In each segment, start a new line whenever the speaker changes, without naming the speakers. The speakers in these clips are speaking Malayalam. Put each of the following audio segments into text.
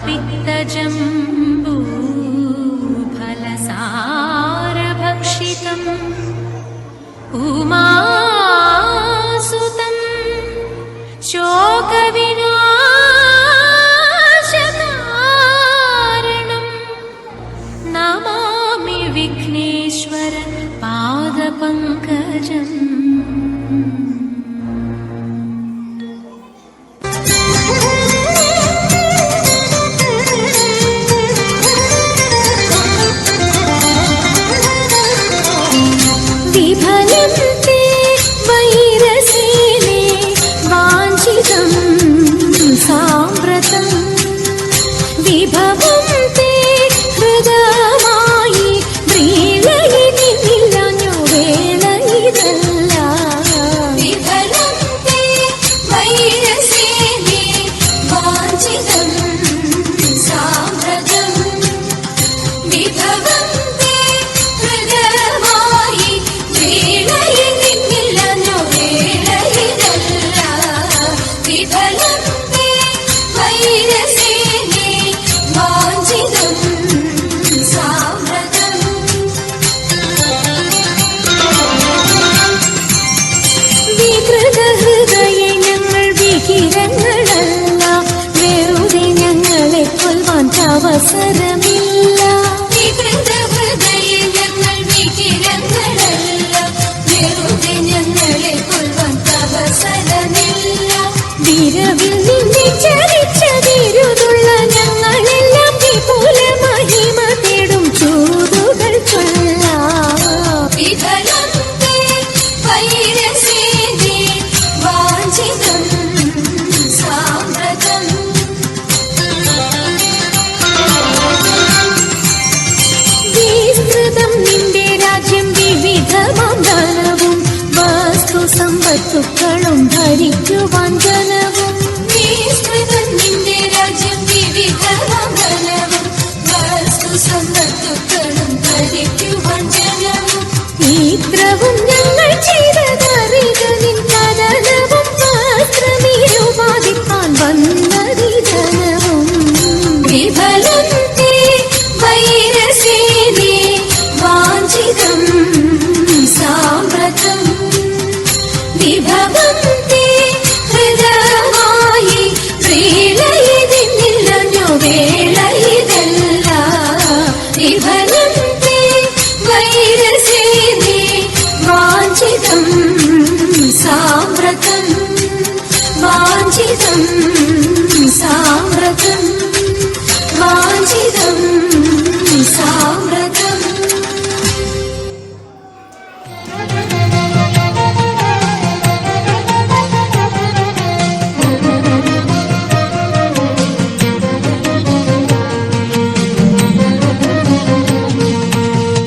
कपित्तजम्बूफलसारभक्षितम् उमासुतं शोकविनाशकारणं नमामि विघ्नेश्वर पादपङ्कजम्। विफलन्ते वैरसेने वाञ्छितं साम्प्रतं विभवन्ते हृदमायि व्रीलयिनिल्लनु वेलयिदल्ल। विफलन्ते वैरसेने वाञ्छितं साम्प्रतं विभवन्ते हृदमायि वेलयिनिल्लनु वेलयिदल्ल। विफलन्ते वैरसेने वाञ्छितं साम्प्रतं വികൃതഹൃദയെ ഞങ്ങൾ വികിരങ്ങളല്ല, വെറുതെ ഞങ്ങളെ കൊല്ലുവാൻ അവസരമില്ല. വികൃതഹൃദയെ ഞങ്ങൾ വികിരങ്ങളല്ല, വെറുതെ ഞങ്ങളെ കൊല്ലുവാൻ അവസരമില്ല. വിരവിൽ നിന്നെ ചരിച്ചതിരുതുള്ള ഞങ്ങളെല്ലാം വിപുല മഹിമ തേടും ചൂതുകൾ ചൊല്ലാം. വിഫലന്തെ വൈരസേനെ വാഞ്ചിതം സാമ്പ്രതം. വിസ്തൃതം നിന്റെ രാജ്യം വിവിധമാം ധനവും വസ്തു സമ്പത്തുക്കളും ഭരിക്കുവാൻ ജനവും. വിസ്തൃതം നിന്റെ രാജ്യം വിവിധമാം ധനവും വസ്തു സമ്പത്തുക്കളും ഭരിക്കുവാൻ ജനവും. ഇത്രവും ഞങ്ങൾ ചെയ്തതറിക നിൻ കഥനവും വസ്ത്രനിരുപാദിപ്പാൻ വന്നതി ജനവും. വിഫലന്തെ വൈരസേനെ വാഞ്ചിതം സാമ്പ്രതം വിഭവന്തെ ഹൃദമായി വേളയിതിന്നില്ലഞ്ഞു വേളയിതല്ല. വിഫലന്തെ വൈരസേനെ വാഞ്ചിതം സാമ്പ്രതം വാഞ്ചിതം സാമ്പ്രതം വാഞ്ചിതം സാമ്പ്രതം.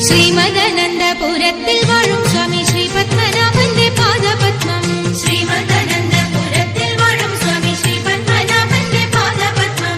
ശ്രീമദനന്തപുരത്തിൽ വാഴും സ്വാമി ശ്രീ പത്മനാഭന്റെ പാദപത്മം. ശ്രീമദനന്തപുരത്തിൽ വാഴും സ്വാമി ശ്രീ പത്മനാഭന്റെ പാദപത്മം.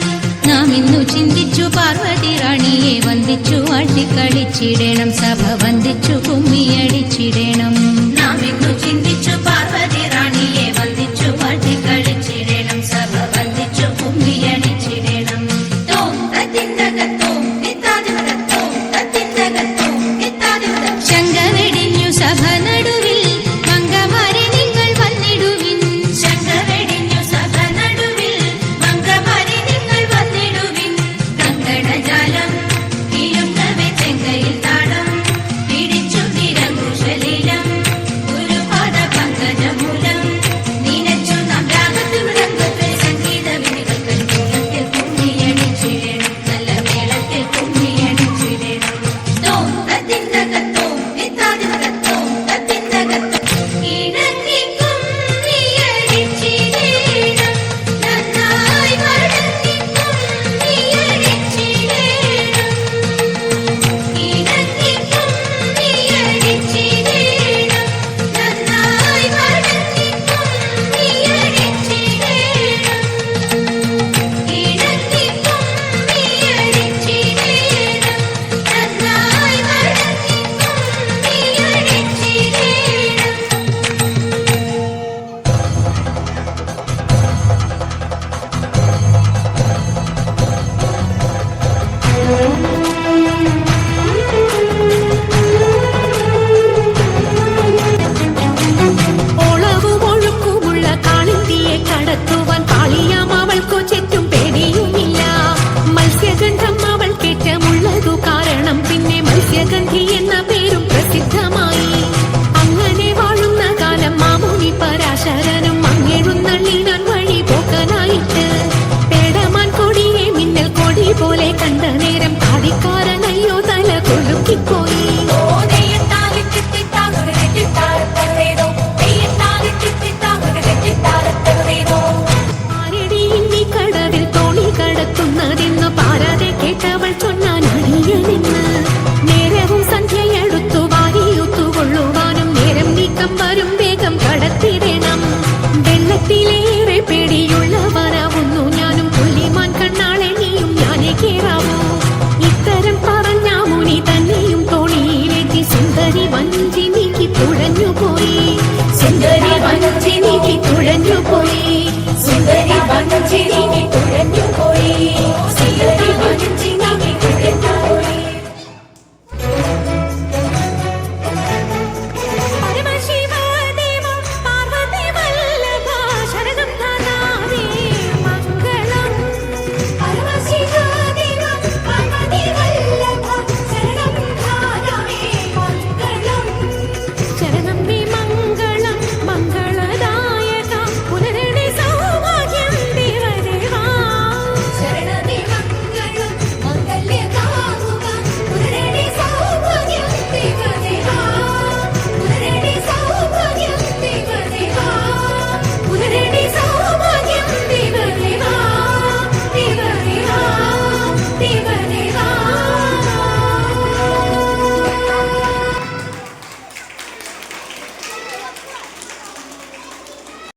നാം ഇന്നു ചിന്തിച്ചു പാർവതി റാണിയെ വന്ദിച്ചു ആട്ടിക്കളിച്ചിടണം, സഭ വന്ദിച്ചു കുമ്മിയടിച്ചിടണം. നാം ഇന്നു ചിന്തിച്ചു പാർവതി റാണിയെ വന്ദിച്ചു ആട്ടിക്കളിച്ചിടണം, സഭ വന്ദിച്ചു കുമ്മിയടിച്ചിടണം. തോം തത്തിന്തകത്തോം നിത്താദിമതത്തോം തത്തിന്തകത്തോം നിത്താദിമതം. ശങ്കവെടിഞ്ഞു സഭ നടുവിൽ മംഗമാരെ നിങ്ങൾ വന്നിടുവിൻ. ശങ്കവെടിഞ്ഞു സഭ നടുവിൽ മംഗമാരെ നിങ്ങൾ വന്നിടുവിൻ. കങ്കണജാലം കിലുങ്ങവെ ചെങ്കയിൽ താളം പിടിച്ചു നിരങ്കുശലീലം.
ത്തിലേറെ പേടിയുള്ളവരാവുന്നു ഞാനും പുലിമാൻ കണ്ണാളെ നീയും ഞാനേ കേറാവൂ ഇത്തരം പറഞ്ഞ മുനി തന്നെയും തോണിയിലെത്തി സുന്ദരി വഞ്ചി നീക്കി തുഴഞ്ഞുപോയി സുന്ദരി വഞ്ചി നീക്കി തുഴഞ്ഞുപോയി സുന്ദരി വഞ്ചി നീക്കി തുഴഞ്ഞുപോയി